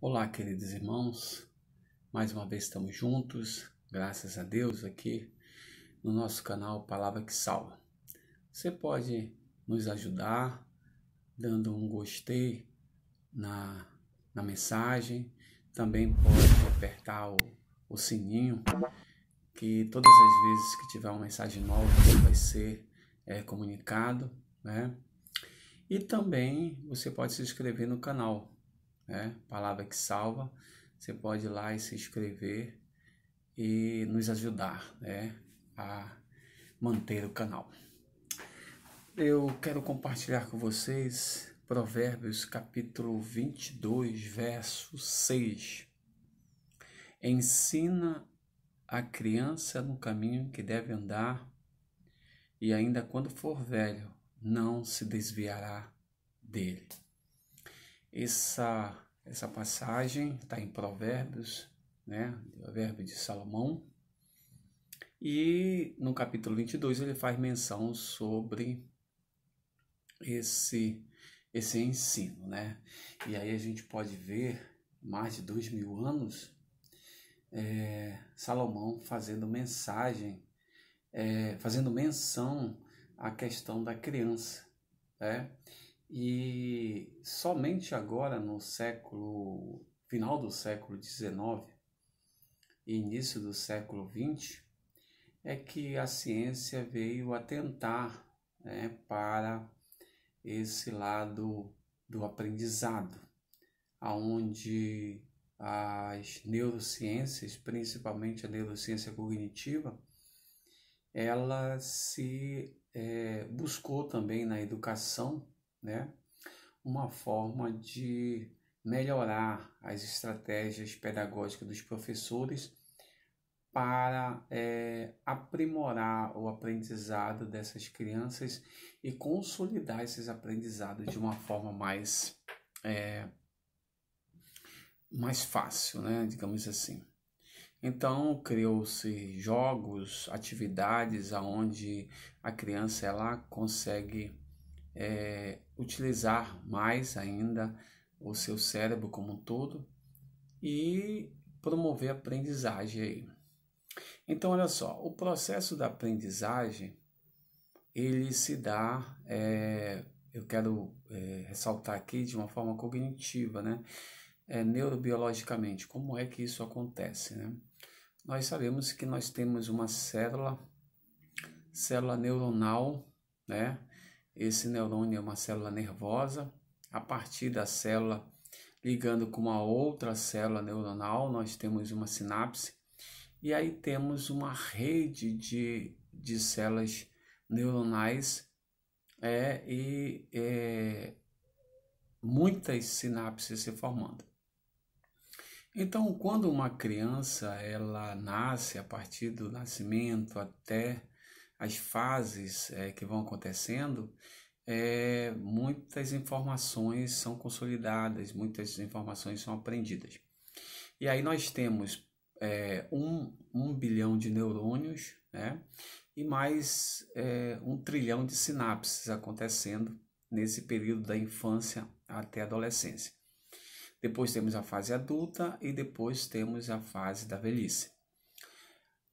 Olá, queridos irmãos, mais uma vez estamos juntos, graças a Deus, aqui no nosso canal Palavra que Salva. Você pode nos ajudar dando um gostei na mensagem, também pode apertar o sininho, que todas as vezes que tiver uma mensagem nova vai ser comunicado, né? E também você pode se inscrever no canal, Palavra que Salva. Você pode ir lá e se inscrever e nos ajudar, a manter o canal. Eu quero compartilhar com vocês Provérbios capítulo 22, verso 6. Ensina a criança no caminho que deve andar, e ainda quando for velho, não se desviará dele. Essa passagem está em Provérbios, Provérbio de Salomão, e no capítulo 22 ele faz menção sobre esse ensino, E aí a gente pode ver, mais de 2000 anos, Salomão fazendo menção à questão da criança, E somente agora, no final do século XIX e início do século XX, é que a ciência veio atentar, para esse lado do aprendizado, onde as neurociências, principalmente a neurociência cognitiva, ela se buscou também na educação, uma forma de melhorar as estratégias pedagógicas dos professores para aprimorar o aprendizado dessas crianças e consolidar esses aprendizados de uma forma mais fácil, digamos assim. Então, criou-se jogos, atividades onde a criança ela consegue utilizar mais ainda o seu cérebro como um todo e promover a aprendizagem aí. Então, olha só, o processo da aprendizagem, ele se dá, eu quero ressaltar aqui de uma forma cognitiva, neurobiologicamente, como é que isso acontece, Nós sabemos que nós temos uma célula neuronal, Esse neurônio é uma célula nervosa. A partir da célula, ligando com uma outra célula neuronal, nós temos uma sinapse. E aí temos uma rede de células neuronais e muitas sinapses se formando. Então, quando uma criança ela nasce, a partir do nascimento até as fases que vão acontecendo, muitas informações são consolidadas, muitas informações são aprendidas. E aí nós temos 1 bilhão de neurônios, e mais 1 trilhão de sinapses acontecendo nesse período da infância até a adolescência. Depois temos a fase adulta e depois temos a fase da velhice.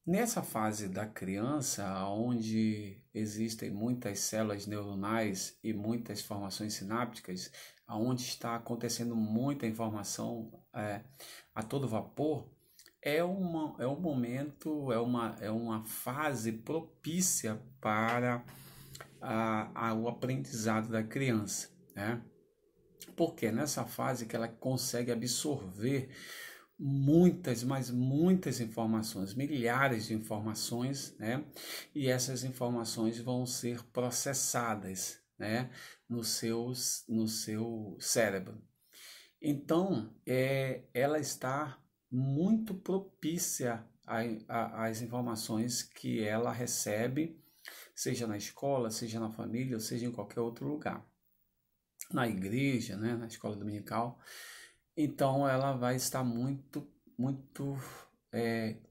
Nessa fase da criança, onde existem muitas células neuronais e muitas formações sinápticas, onde está acontecendo muita informação a todo vapor, é um momento, é uma fase propícia para o aprendizado da criança, Porque é nessa fase que ela consegue absorver muitas, mas muitas informações, milhares de informações, E essas informações vão ser processadas, no seu cérebro. Então, ela está muito propícia às informações que ela recebe, seja na escola, seja na família, ou seja em qualquer outro lugar. Na igreja, na escola dominical. Então, ela vai estar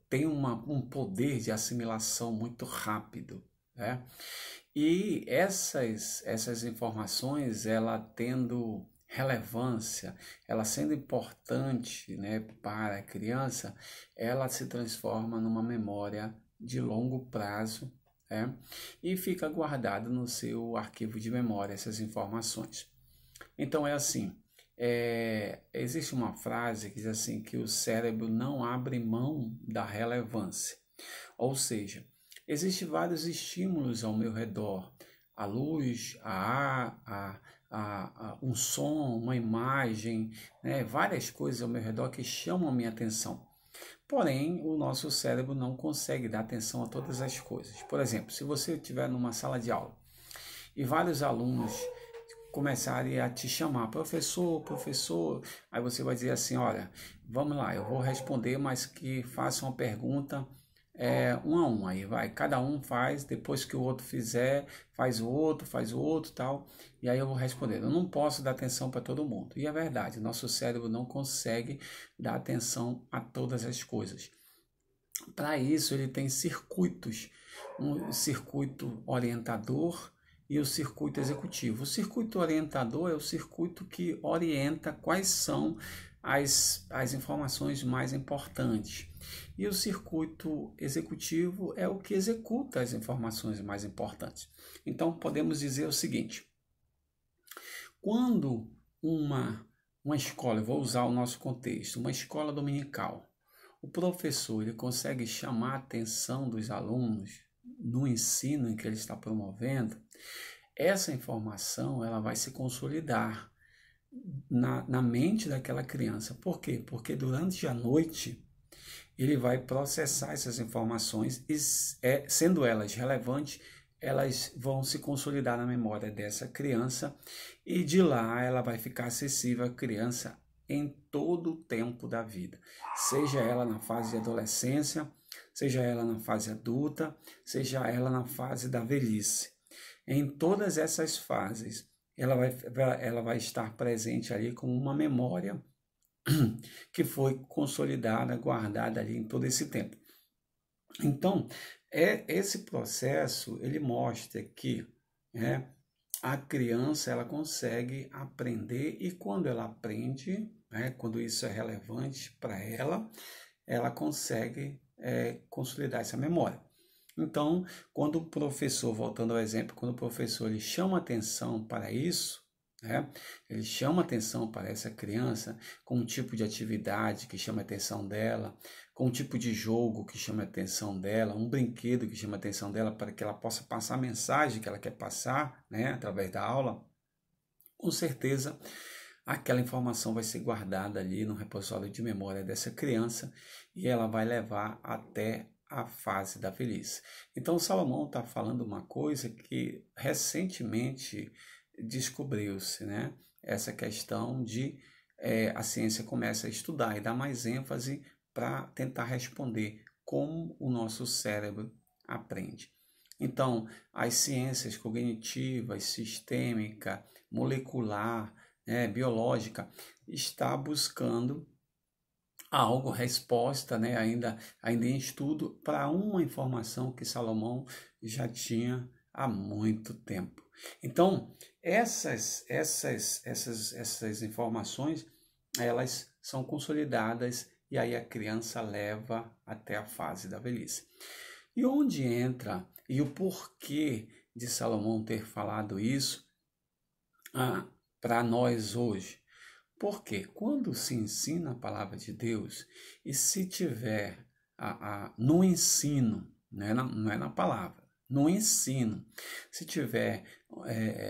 tem um poder de assimilação muito rápido, E essas informações, ela tendo relevância, ela sendo importante, né, para a criança, ela se transforma numa memória de longo prazo, né, e fica guardada no seu arquivo de memória essas informações. Então é assim, existe uma frase que diz assim que o cérebro não abre mão da relevância. Ou seja, existem vários estímulos ao meu redor, a luz, a ar, um som, uma imagem, né? Várias coisas ao meu redor que chamam a minha atenção. Porém, o nosso cérebro não consegue dar atenção a todas as coisas. Por exemplo, se você estiver numa sala de aula e vários alunos começarem a te chamar, professor, professor, aí você vai dizer assim, olha, vamos lá, eu vou responder, mas que faça uma pergunta um a um, aí vai, cada um faz, depois que o outro fizer, faz o outro, tal, e aí eu vou responder. Eu não posso dar atenção para todo mundo, e é verdade, nosso cérebro não consegue dar atenção a todas as coisas. Para isso, ele tem circuitos, um circuito orientador e o circuito executivo. O circuito orientador é o circuito que orienta quais são as informações mais importantes. E o circuito executivo é o que executa as informações mais importantes. Então, podemos dizer o seguinte: quando uma escola, eu vou usar o nosso contexto, uma escola dominical, o professor ele consegue chamar a atenção dos alunos no ensino em que ele está promovendo, essa informação ela vai se consolidar na mente daquela criança. Por quê? Porque durante a noite ele vai processar essas informações e, sendo elas relevantes, elas vão se consolidar na memória dessa criança e de lá ela vai ficar acessível à criança em todo o tempo da vida, seja ela na fase de adolescência, seja ela na fase adulta, seja ela na fase da velhice. Em todas essas fases, ela vai estar presente ali como uma memória que foi consolidada, guardada ali em todo esse tempo. Então, esse processo, ele mostra que a criança ela consegue aprender e quando ela aprende, quando isso é relevante para ela, ela consegue consolidar essa memória. Então, quando o professor, voltando ao exemplo, quando o professor ele chama atenção para isso, ele chama atenção para essa criança com um tipo de atividade que chama a atenção dela, com um tipo de jogo que chama a atenção dela, um brinquedo que chama a atenção dela para que ela possa passar a mensagem que ela quer passar, através da aula, com certeza aquela informação vai ser guardada ali no repositório de memória dessa criança e ela vai levar até a fase da velhice. Então, Salomão está falando uma coisa que recentemente descobriu-se, essa questão de a ciência começa a estudar e dar mais ênfase para tentar responder como o nosso cérebro aprende. Então, as ciências cognitivas, sistêmica, molecular, biológica, está buscando algo, resposta, ainda em estudo para uma informação que Salomão já tinha há muito tempo. Então, essas informações, elas são consolidadas e aí a criança leva até a fase da velhice. E onde entra e o porquê de Salomão ter falado isso para nós hoje? Porque quando se ensina a palavra de Deus e se tiver no ensino, não é na palavra, no ensino, se tiver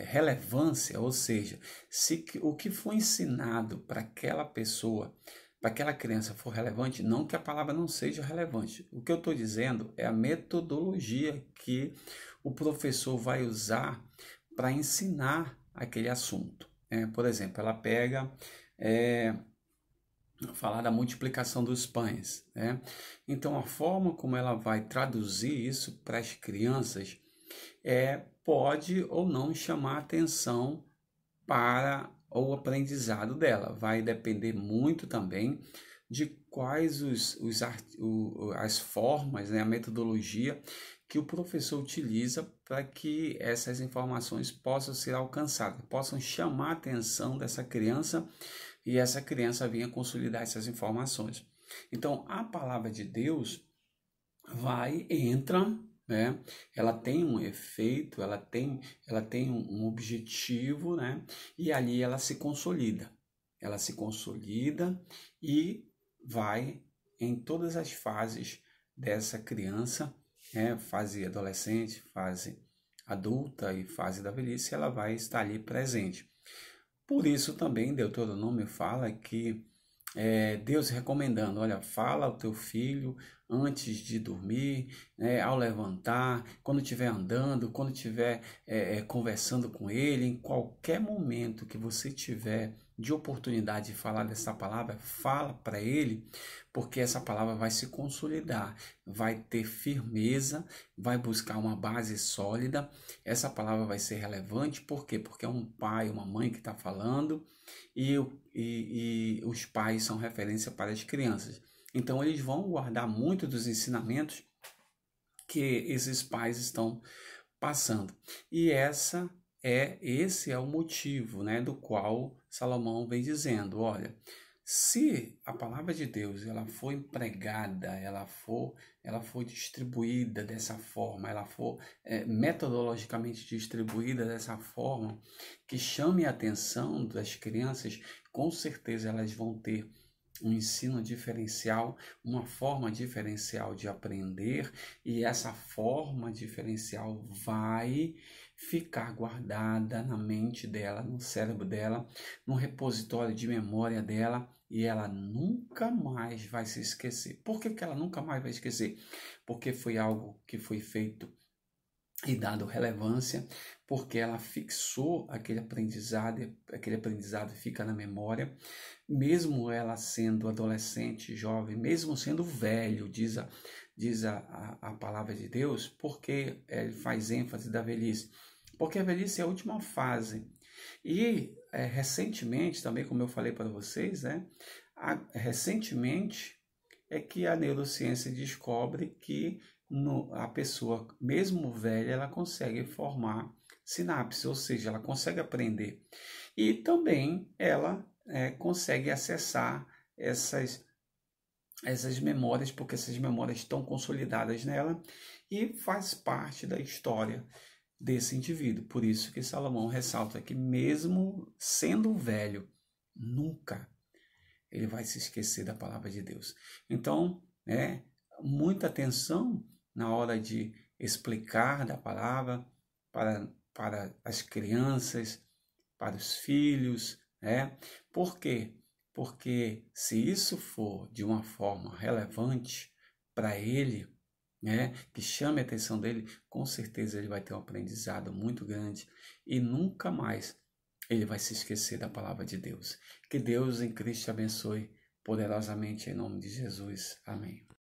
relevância, ou seja, se o que foi ensinado para aquela pessoa, para aquela criança for relevante, não que a palavra não seja relevante. O que eu estou dizendo é a metodologia que o professor vai usar para ensinar aquele assunto. Por exemplo, ela pega falar da multiplicação dos pães. Então, a forma como ela vai traduzir isso para as crianças pode ou não chamar atenção para o aprendizado dela. Vai depender muito também de quais as formas, a metodologia que o professor utiliza para que essas informações possam ser alcançadas, possam chamar a atenção dessa criança e essa criança venha consolidar essas informações. Então, a palavra de Deus entra, né? Ela tem um efeito, ela tem um objetivo, né? E ali ela se consolida. Ela se consolida e vai em todas as fases dessa criança, né? Fase adolescente, fase adulta e fase da velhice, ela vai estar ali presente. Por isso também Deuteronômio fala que Deus recomendando, olha, fala ao teu filho antes de dormir, né, ao levantar, quando estiver andando, quando estiver conversando com ele, em qualquer momento que você tiver de oportunidade de falar dessa palavra, fala para ele, porque essa palavra vai se consolidar, vai ter firmeza, vai buscar uma base sólida, essa palavra vai ser relevante, por quê? Porque é um pai, uma mãe que está falando, e os pais são referência para as crianças. Então, eles vão guardar muito dos ensinamentos que esses pais estão passando. E esse é o motivo, né, do qual Salomão vem dizendo, olha, se a palavra de Deus ela for empregada, ela for distribuída dessa forma, ela for metodologicamente distribuída dessa forma, que chame a atenção das crianças, com certeza elas vão ter um ensino diferencial, uma forma diferencial de aprender, e essa forma diferencial vai ficar guardada na mente dela, no cérebro dela, no repositório de memória dela, e ela nunca mais vai se esquecer. Por que ela nunca mais vai esquecer? Porque foi algo que foi feito e dado relevância, porque ela fixou aquele aprendizado fica na memória, mesmo ela sendo adolescente, jovem, mesmo sendo velho, diz a palavra de Deus, porque ele faz ênfase da velhice, porque a velhice é a última fase. E recentemente, também como eu falei para vocês, né, recentemente é que a neurociência descobre que a pessoa, mesmo velha, ela consegue formar sinapse, ou seja, ela consegue aprender. E também ela consegue acessar essas memórias, porque essas memórias estão consolidadas nela e faz parte da história desse indivíduo. Por isso que Salomão ressalta que mesmo sendo velho, nunca ele vai se esquecer da palavra de Deus. Então, muita atenção na hora de explicar da palavra para as crianças, para os filhos, né? Por quê? Porque se isso for de uma forma relevante para ele, né, que chame a atenção dele, com certeza ele vai ter um aprendizado muito grande e nunca mais ele vai se esquecer da palavra de Deus. Que Deus em Cristo te abençoe poderosamente em nome de Jesus. Amém.